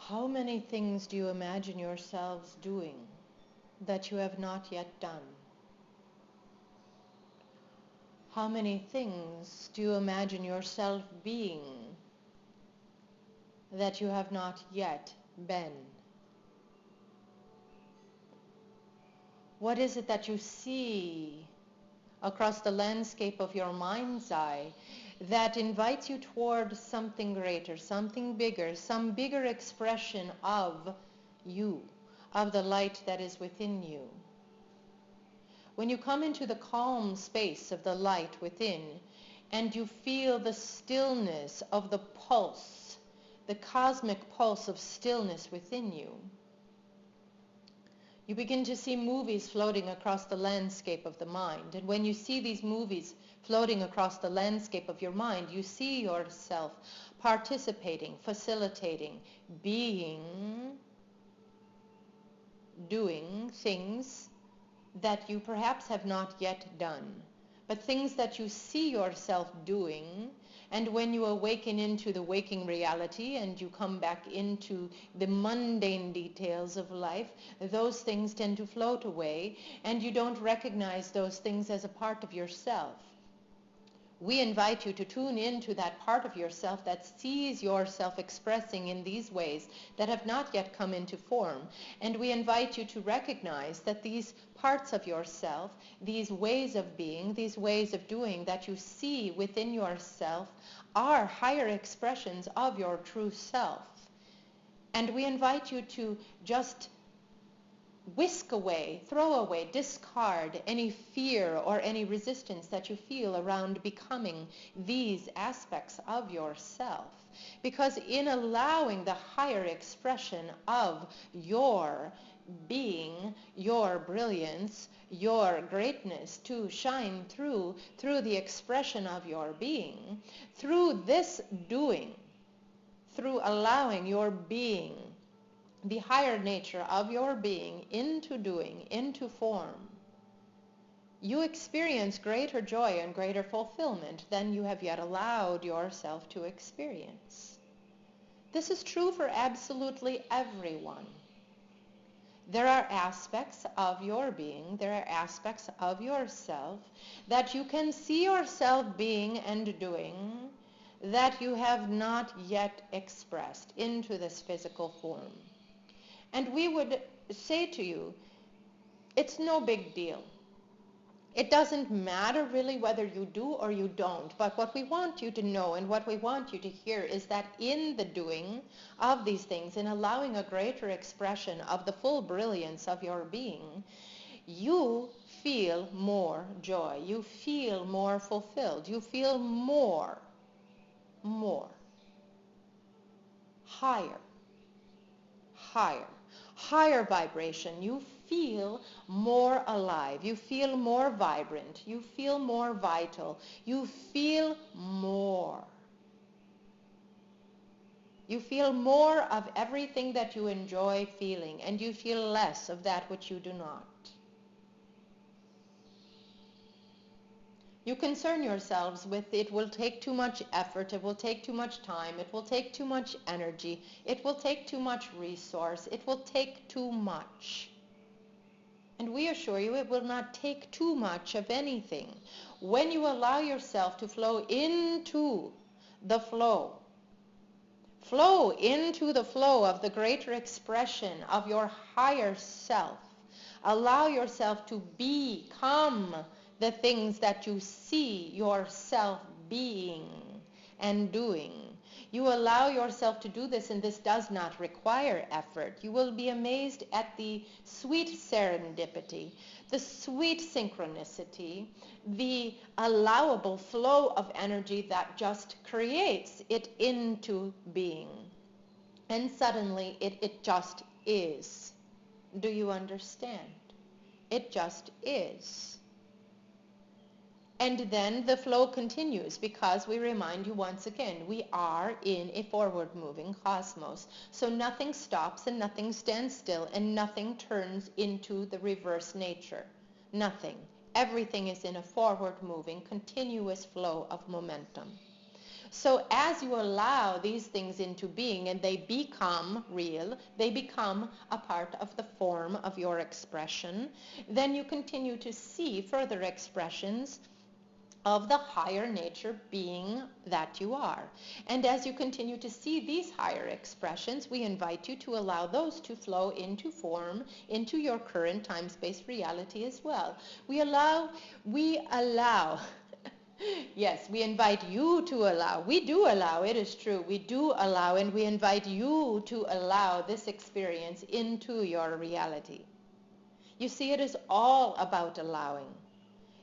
How many things do you imagine yourselves doing that you have not yet done? How many things do you imagine yourself being that you have not yet been? What is it that you see across the landscape of your mind's eye that invites you toward something greater, something bigger, some bigger expression of you, of the light that is within you? When you come into the calm space of the light within and you feel the stillness of the pulse, the cosmic pulse of stillness within you, you begin to see movies floating across the landscape of the mind. And when you see these movies floating across the landscape of your mind, you see yourself participating, facilitating, being, doing things that you perhaps have not yet done, but things that you see yourself doing. And when you awaken into the waking reality and you come back into the mundane details of life, those things tend to float away and you don't recognize those things as a part of yourself. We invite you to tune into that part of yourself that sees yourself expressing in these ways that have not yet come into form. And we invite you to recognize that these parts of yourself, these ways of being, these ways of doing that you see within yourself are higher expressions of your true self. And we invite you to just whisk away, throw away, discard any fear or any resistance that you feel around becoming these aspects of yourself. Because in allowing the higher expression of your being, your brilliance, your greatness to shine through the expression of your being, through this doing, through allowing your being, the higher nature of your being into doing, into form, you experience greater joy and greater fulfillment than you have yet allowed yourself to experience. This is true for absolutely everyone. There are aspects of your being, there are aspects of yourself that you can see yourself being and doing that you have not yet expressed into this physical form. And we would say to you, it's no big deal. It doesn't matter really whether you do or you don't, but what we want you to know and what we want you to hear is that in the doing of these things, in allowing a greater expression of the full brilliance of your being, you feel more joy, you feel more fulfilled, you feel more, higher, higher vibration. You feel more alive, you feel more vibrant, you feel more vital, you feel more. You feel more of everything that you enjoy feeling, and you feel less of that which you do not. You concern yourselves with it will take too much effort, it will take too much time, it will take too much energy, it will take too much resource, it will take too much. And we assure you it will not take too much of anything. When you allow yourself to flow into the flow into the flow of the greater expression of your higher self, allow yourself to become the things that you see yourself being and doing. You allow yourself to do this, and this does not require effort. You will be amazed at the sweet serendipity, the sweet synchronicity, the allowable flow of energy that just creates it into being. And suddenly it just is. Do you understand? It just is. And then the flow continues, because we remind you once again, we are in a forward-moving cosmos. So nothing stops and nothing stands still and nothing turns into the reverse nature. Nothing. Everything is in a forward-moving, continuous flow of momentum. So as you allow these things into being and they become real, they become a part of the form of your expression, then you continue to see further expressions of the higher nature being that you are. And as you continue to see these higher expressions, we invite you to allow those to flow into form, into your current time-space reality as well. We allow, yes, we invite you to allow. We do allow, it is true. We do allow, and we invite you to allow this experience into your reality. You see, it is all about allowing.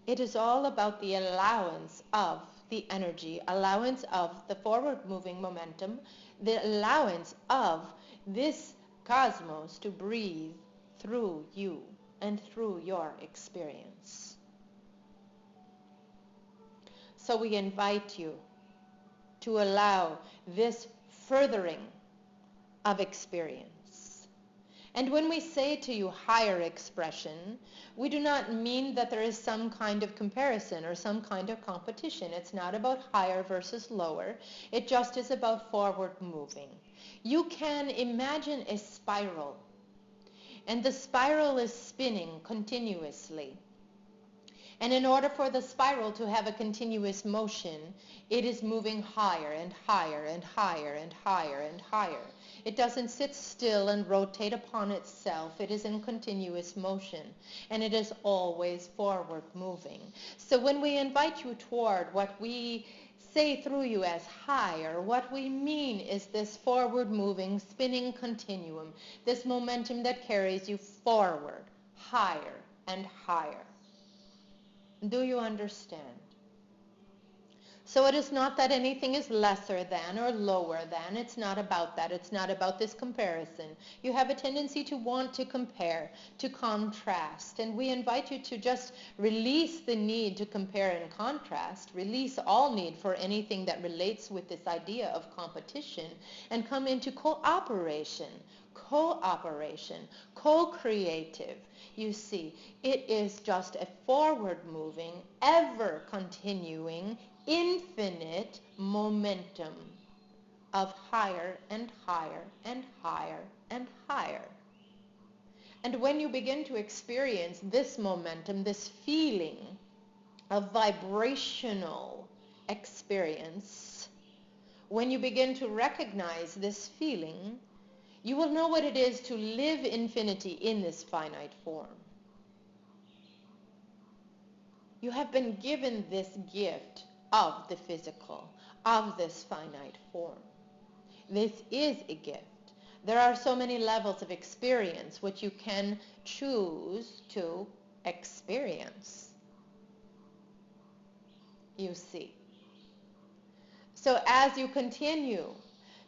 It is all about the allowance of the energy, allowance of the forward-moving momentum, the allowance of this cosmos to breathe through you and through your experience. So we invite you to allow this furthering of experience. And when we say to you higher expression, we do not mean that there is some kind of comparison or some kind of competition. It's not about higher versus lower. It just is about forward moving. You can imagine a spiral, and the spiral is spinning continuously. And in order for the spiral to have a continuous motion, it is moving higher and higher and higher and higher and higher. It doesn't sit still and rotate upon itself. It is in continuous motion, and it is always forward moving. So when we invite you toward what we say through you as higher, what we mean is this forward moving, spinning continuum, this momentum that carries you forward, higher and higher. Do you understand? So it is not that anything is lesser than or lower than. It's not about that. It's not about this comparison. You have a tendency to want to compare, to contrast. And we invite you to just release the need to compare and contrast, release all need for anything that relates with this idea of competition, and come into cooperation, co-creative. You see, it is just a forward-moving, ever-continuing, infinite momentum of higher and higher and higher and higher. And when you begin to experience this momentum, this feeling of vibrational experience, when you begin to recognize this feeling, you will know what it is to live infinity in this finite form. You have been given this gift of the physical, of this finite form. This is a gift. There are so many levels of experience which you can choose to experience. You see. So as you continue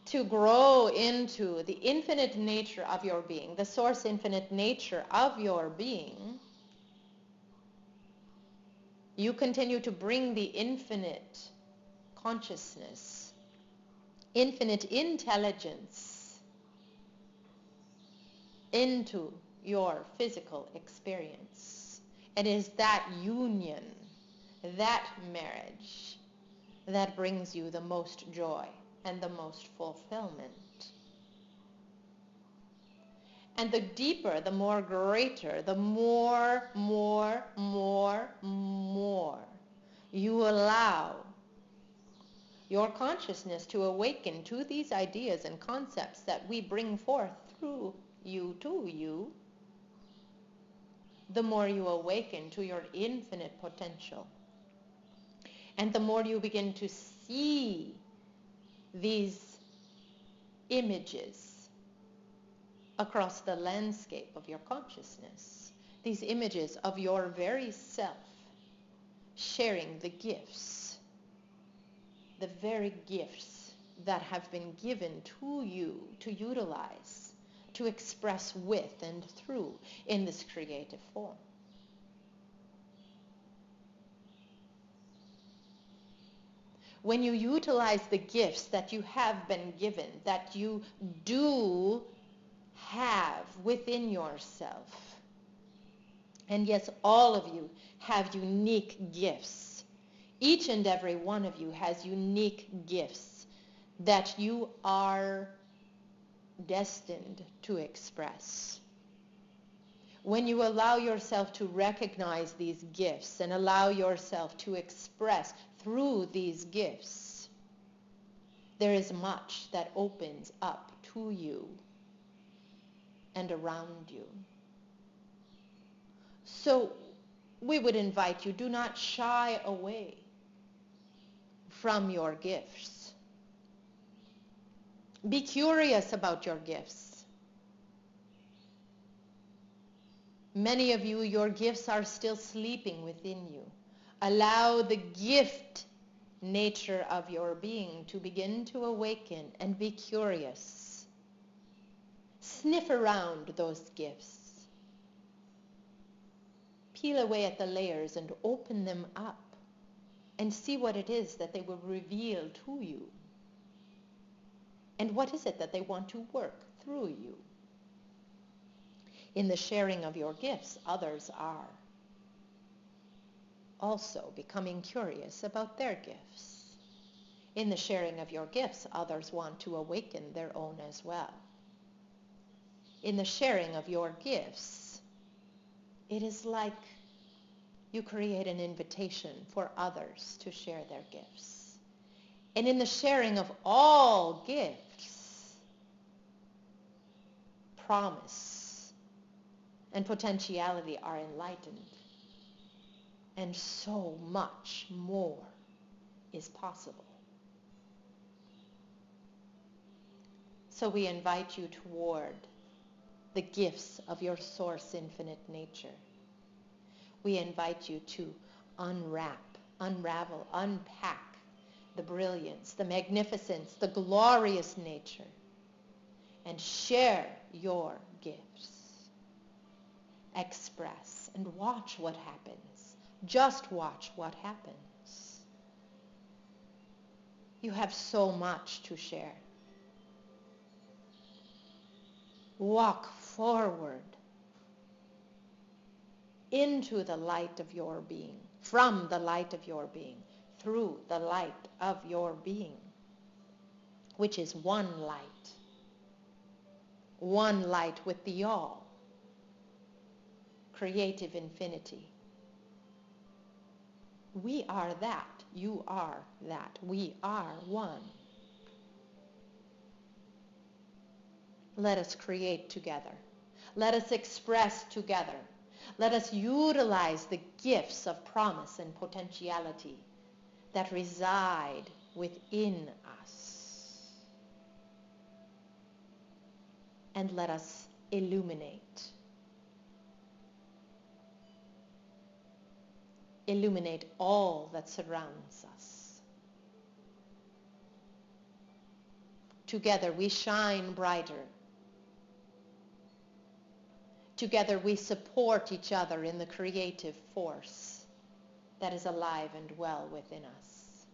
to grow into the infinite nature of your being, the source infinite nature of your being, you continue to bring the infinite consciousness, infinite intelligence into your physical experience. It is that union, that marriage, that brings you the most joy and the most fulfillment. And the deeper, the more greater, the more you allow your consciousness to awaken to these ideas and concepts that we bring forth through you to you, the more you awaken to your infinite potential. And the more you begin to see these images across the landscape of your consciousness, these images of your very self sharing the gifts, the very gifts that have been given to you to utilize, to express with and through in this creative form. When you utilize the gifts that you have been given, that you do have within yourself, and yes, all of you have unique gifts Each and every one of you has unique gifts that you are destined to express. When you allow yourself to recognize these gifts and allow yourself to express through these gifts, there is much that opens up to you and around you. So we would invite you, do not shy away from your gifts. Be curious about your gifts. Many of you, your gifts are still sleeping within you. Allow the gift nature of your being to begin to awaken and be curious. Sniff around those gifts. Peel away at the layers and open them up and see what it is that they will reveal to you. And what is it that they want to work through you? In the sharing of your gifts, others are also becoming curious about their gifts. In the sharing of your gifts, others want to awaken their own as well. In the sharing of your gifts, it is like you create an invitation for others to share their gifts. And in the sharing of all gifts, promise and potentiality are enlightened. And so much more is possible. So we invite you toward the gifts of your source infinite nature. We invite you to unwrap, unravel, unpack the brilliance, the magnificence, the glorious nature, and share your gifts. Express and watch what happens. Just watch what happens. You have so much to share. Walk forward into the light of your being, from the light of your being, through the light of your being, which is one light with the all, creative infinity. We are that, you are that, we are one. Let us create together. Let us express together. Let us utilize the gifts of promise and potentiality that reside within us. And let us illuminate. Illuminate all that surrounds us. Together we shine brighter. Together we support each other in the creative force that is alive and well within us.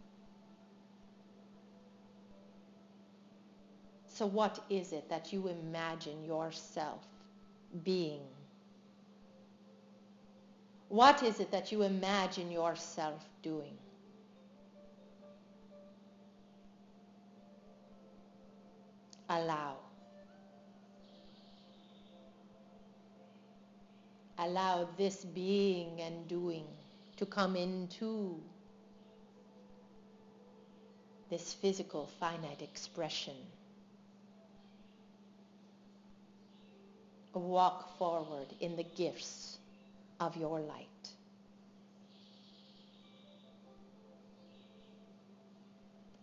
So what is it that you imagine yourself being? What is it that you imagine yourself doing? Allow. Allow this being and doing to come into this physical finite expression. Walk forward in the gifts of your light.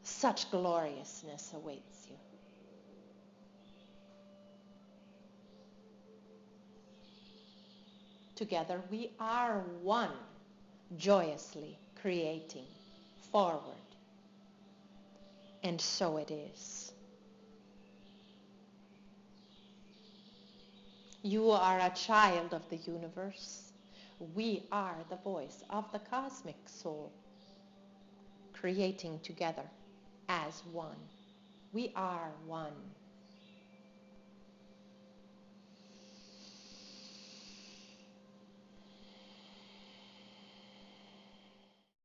Such gloriousness awaits you. Together we are one, joyously creating forward. And so it is. You are a child of the universe. We are the voice of the cosmic soul, creating together as one. We are one.